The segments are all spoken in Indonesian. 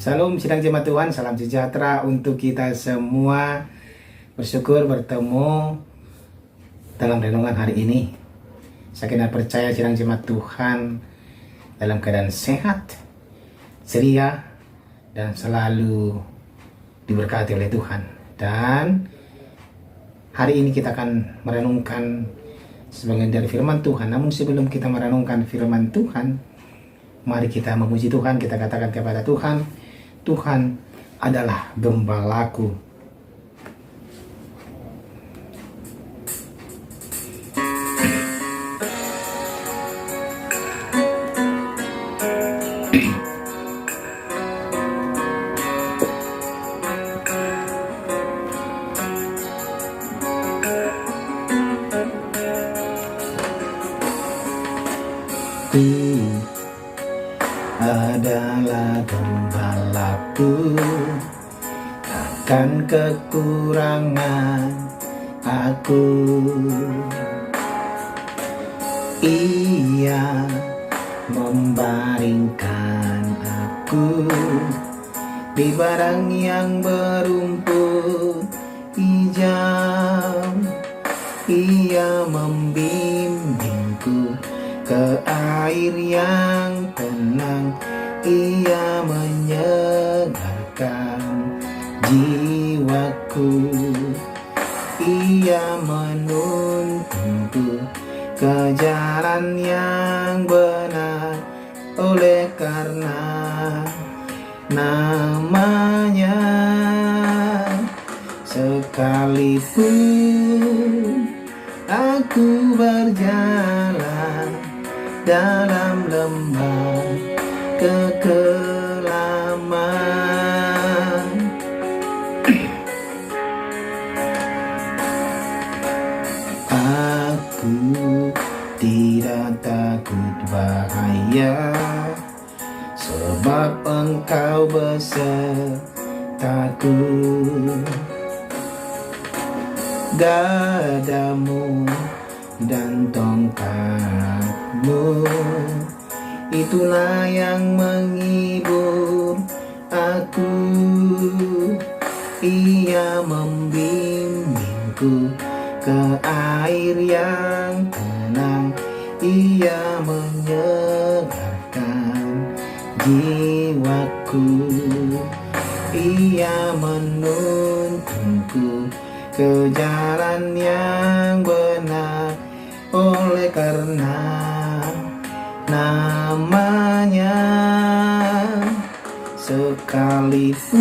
Salam sidang jemaat Tuhan, salam sejahtera untuk kita semua. Bersyukur bertemu dalam renungan hari ini. Saya kena percaya sidang jemaat Tuhan dalam keadaan sehat, ceria, dan selalu diberkati oleh Tuhan. Dan hari ini kita akan merenungkan sebagian dari firman Tuhan. Namun sebelum kita merenungkan firman Tuhan, mari kita memuji Tuhan. Kita katakan kepada Tuhan, Tuhan adalah gembalaku. Adalah gembalaku, akan kekurangan aku. Ia membaringkan aku di padang yang berumput hijau. Ia membimbingku ke air yang tenang. Ia menyegarkan jiwaku. Ia menuntunku ke jalan yang benar. Oleh karena namanya, sekalipun aku berjalan dalam lembah kekelaman, aku tidak takut bahaya, sebab Engkau besertaku. Gadamu dan tongkatmu, itulah yang menghibur aku. Ia membimbingku ke air yang tenang. Ia menyegarkan jiwaku. Ia menuntunku ke jalan yang benar. Oleh karena namanya, sekalipun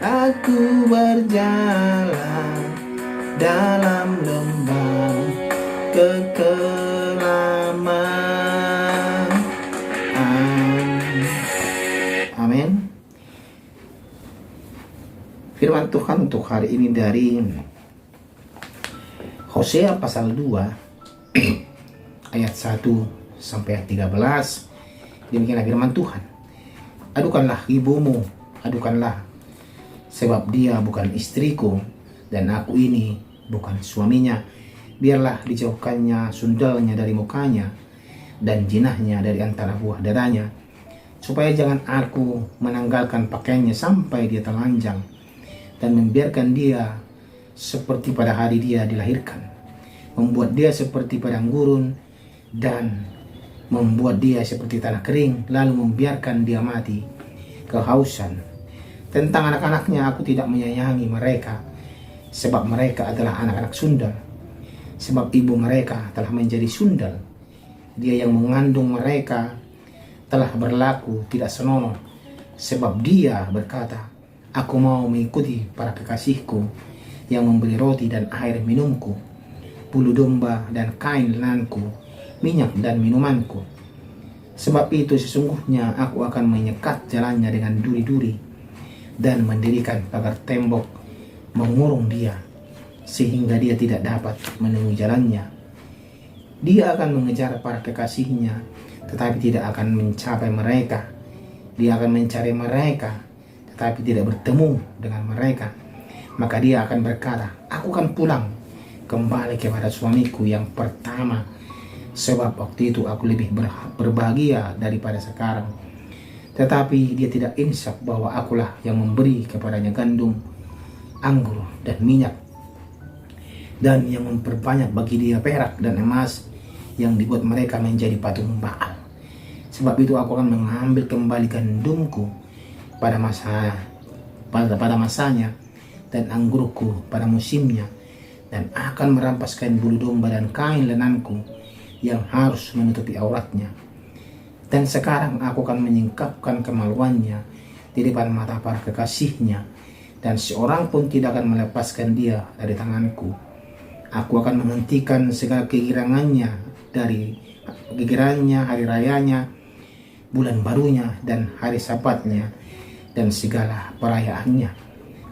aku berjalan dalam lembah kekelaman. Amin. Firman Tuhan untuk hari ini dari Hosea pasal 2 ayat 1 sampai ayat 13. Demikianlah firman Tuhan. Adukanlah ibumu, adukanlah, sebab dia bukan istriku dan aku ini bukan suaminya. Biarlah dijauhkannya sundalnya dari mukanya dan jinahnya dari antara buah dadanya, supaya jangan aku menanggalkan pakaiannya sampai dia telanjang, dan membiarkan dia seperti pada hari dia dilahirkan, membuat dia seperti padang gurun dan membuat dia seperti tanah kering, lalu membiarkan dia mati kehausan. Tentang anak-anaknya aku tidak menyayangi mereka, sebab mereka adalah anak-anak sundal, sebab ibu mereka telah menjadi sundal. Dia yang mengandung mereka telah berlaku tidak senonoh, sebab dia berkata, aku mau mengikuti para kekasihku yang membeli roti dan air minumku, bulu domba dan kain lenanku, minyak dan minumanku. Sebab itu sesungguhnya aku akan menyekat jalannya dengan duri-duri dan mendirikan pagar tembok mengurung dia, sehingga dia tidak dapat menemui jalannya. Dia akan mengejar para kekasihnya, tetapi tidak akan mencapai mereka. Dia akan mencari mereka, tetapi tidak bertemu dengan mereka. Maka dia akan berkata, aku akan pulang kembali kepada suamiku yang pertama, sebab waktu itu aku lebih berbahagia daripada sekarang. Tetapi dia tidak insaf bahwa akulah yang memberi kepadanya gandum, anggur, dan minyak, dan yang memperbanyak bagi dia perak dan emas yang dibuat mereka menjadi patung Baal. Sebab itu aku akan mengambil kembali gandumku pada masanya, dan anggurku pada musimnya, dan akan merampas kain bulu domba dan kain lenanku yang harus menutupi auratnya. Dan sekarang aku akan menyingkapkan kemaluannya di depan mata para kekasihnya, dan seorang pun tidak akan melepaskan dia dari tanganku. Aku akan menghentikan segala kegirangannya, hari rayanya, bulan barunya, dan hari sabatnya, dan segala perayaannya.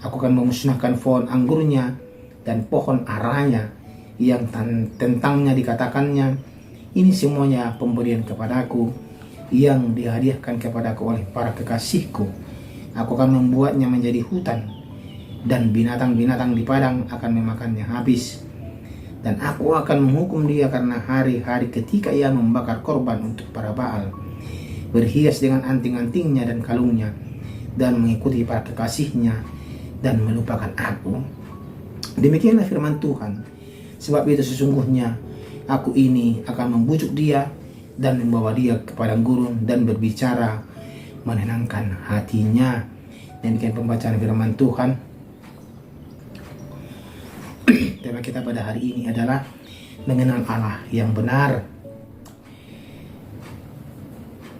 Aku akan memusnahkan pohon anggurnya dan pohon aranya yang tentangnya dikatakannya, ini semuanya pemberian kepadaku yang dihadiahkan kepadaku oleh para kekasihku. Aku akan membuatnya menjadi hutan, dan binatang-binatang di padang akan memakannya habis. Dan aku akan menghukum dia karena hari-hari ketika ia membakar korban untuk para Baal, berhias dengan anting-antingnya dan kalungnya, dan mengikuti para kekasihnya, dan melupakan aku. Demikianlah firman Tuhan. Sebab itu sesungguhnya aku ini akan membujuk dia dan membawa dia ke padang gurun dan berbicara menenangkan hatinya. Demikian pembacaan firman Tuhan. Tema kita pada hari ini adalah mengenal Allah yang benar.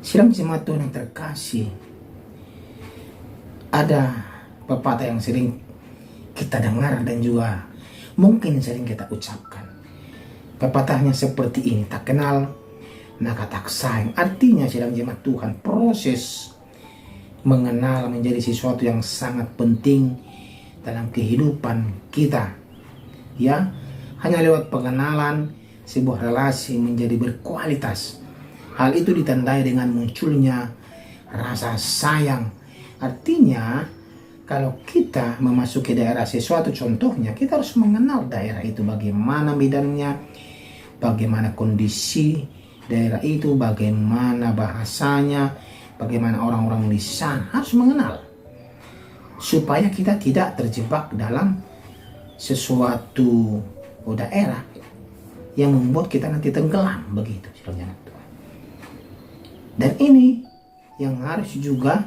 Sidang jemaat Tuhan yang terkasih, ada pepatah yang sering kita dengar dan juga mungkin sering kita ucapkan. Pepatahnya seperti ini, tak kenal maka tak sayang. Artinya sidang jemaat Tuhan, proses mengenal menjadi sesuatu yang sangat penting dalam kehidupan kita. Ya, hanya lewat pengenalan sebuah relasi menjadi berkualitas. Hal itu ditandai dengan munculnya rasa sayang. Artinya kalau kita memasuki daerah sesuatu, contohnya kita harus mengenal daerah itu, bagaimana medannya, bagaimana kondisi daerah itu, bagaimana bahasanya, bagaimana orang-orang di sana, harus mengenal supaya kita tidak terjebak dalam sesuatu daerah yang membuat kita nanti tenggelam begitu. Dan ini yang harus juga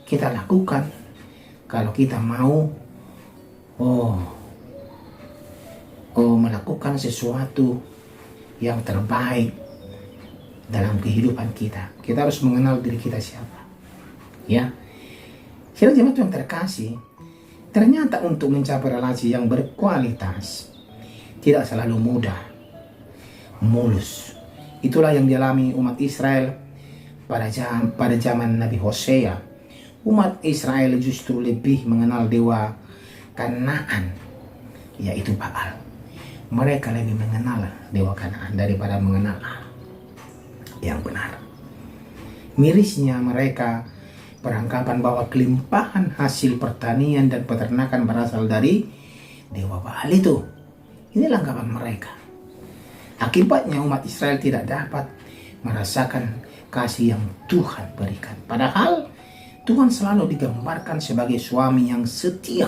kita lakukan kalau kita mau melakukan sesuatu yang terbaik dalam kehidupan kita. Kita harus mengenal diri kita siapa. Ya, sidang jemaat yang terkasih, ternyata untuk mencapai relasi yang berkualitas tidak selalu mudah, mulus. Itulah yang dialami umat Israel pada zaman Nabi Hosea. Umat Israel justru lebih mengenal dewa Kanaan, yaitu Baal. Mereka lebih mengenal dewa Kanaan daripada mengenal Allah yang benar. Mirisnya mereka beranggapan bahwa kelimpahan hasil pertanian dan peternakan berasal dari dewa Baal itu. Inilah anggapan mereka. Akibatnya umat Israel tidak dapat merasakan kasih yang Tuhan berikan. Padahal Tuhan selalu digambarkan sebagai suami yang setia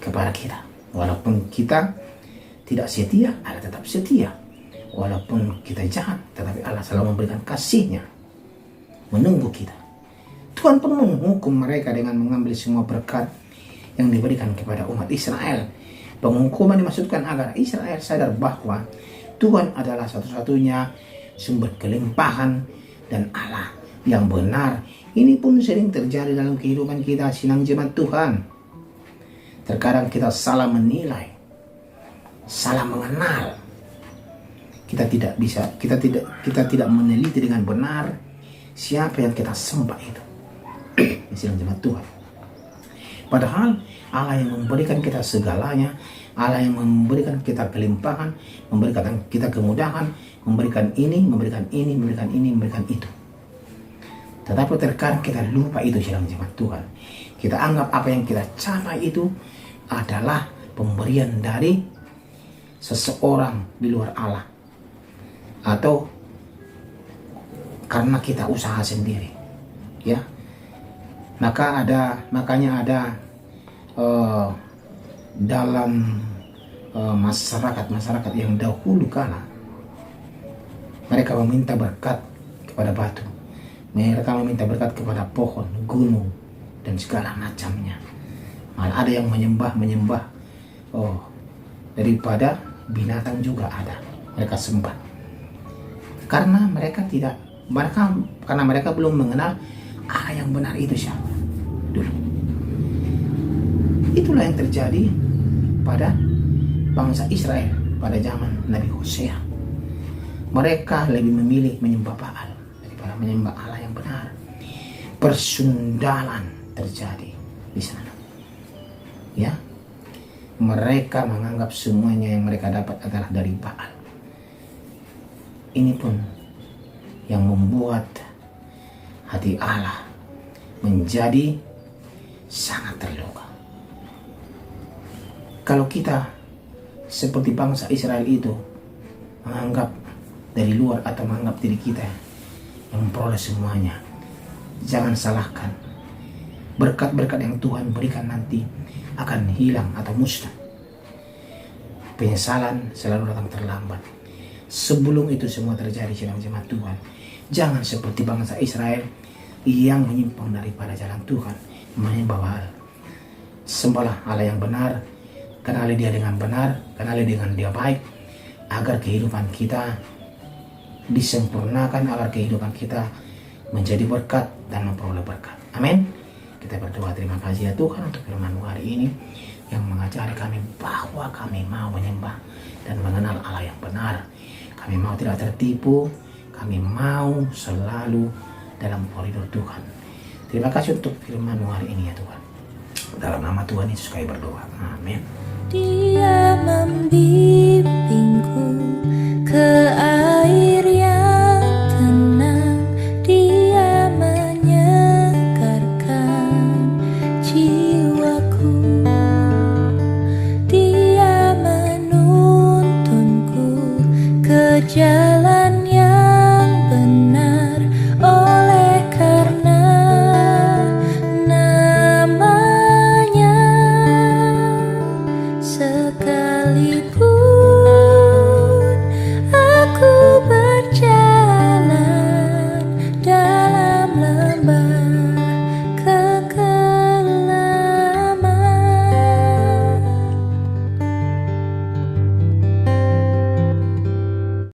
kepada kita. Walaupun kita tidak setia, Allah tetap setia. Walaupun kita jahat, tetapi Allah selalu memberikan kasih-Nya menunggu kita. Tuhan pun menghukum mereka dengan mengambil semua berkat yang diberikan kepada umat Israel. Penghukuman dimaksudkan agar Israel sadar bahwa Tuhan adalah satu-satunya sumber kelimpahan dan Allah yang benar. Ini pun sering terjadi dalam kehidupan kita, sidang jemaat Tuhan. Terkadang kita salah menilai, salah mengenal. Kita tidak meneliti dengan benar siapa yang kita sembah itu. Sidang jemaat Tuhan. Padahal Allah yang memberikan kita segalanya, Allah yang memberikan kita kelimpahan, memberikan kita kemudahan, memberikan ini, memberikan ini, memberikan ini, memberikan itu. Tetapi terkadang kita lupa itu, sidang jemaat Tuhan. Kita anggap apa yang kita capai itu adalah pemberian dari seseorang di luar Allah, atau karena kita usaha sendiri. ya. Makanya ada dalam masyarakat yang dahulu kala mereka meminta berkat kepada batu, mereka meminta berkat kepada pohon, gunung, dan segala macamnya. Malah ada yang menyembah daripada binatang juga ada mereka sembah, karena mereka belum mengenal Allah yang benar itu siapa dulu. Itulah yang terjadi pada bangsa Israel pada zaman Nabi Hosea. Mereka lebih memilih menyembah Baal daripada menyembah Allah yang benar. Persundalan terjadi di sana. Ya, mereka menganggap semuanya yang mereka dapat adalah dari Baal. Ini pun yang membuat hati Allah menjadi sangat terluka. Kalau kita seperti bangsa Israel itu menganggap dari luar atau menganggap diri kita yang memperoleh semuanya, jangan salahkan. Berkat-berkat yang Tuhan berikan nanti akan hilang atau musnah. Penyesalan selalu datang terlambat. Sebelum itu semua terjadi dalam jemaat Tuhan, jangan seperti bangsa Israel yang menyimpang daripada jalan Tuhan, menyembah Baal. Sembahlah Allah yang benar, kenali Dia dengan benar, kenali dengan Dia baik, agar kehidupan kita disempurnakan, agar kehidupan kita menjadi berkat dan memperoleh berkat. Amin. Kita berdoa, terima kasih ya Tuhan untuk firman-Mu hari ini yang mengajari kami bahwa kami mau menyembah dan mengenal Allah yang benar. Kami mau tidak tertipu, kami mau selalu dalam koridor Tuhan. Terima kasih untuk firman-Mu hari ini ya Tuhan. Dalam nama Tuhan Yesus kami berdoa. Amin. Dia membimbingku ke air yang tenang, Dia menyegarkan jiwaku, Dia menuntunku ke jalan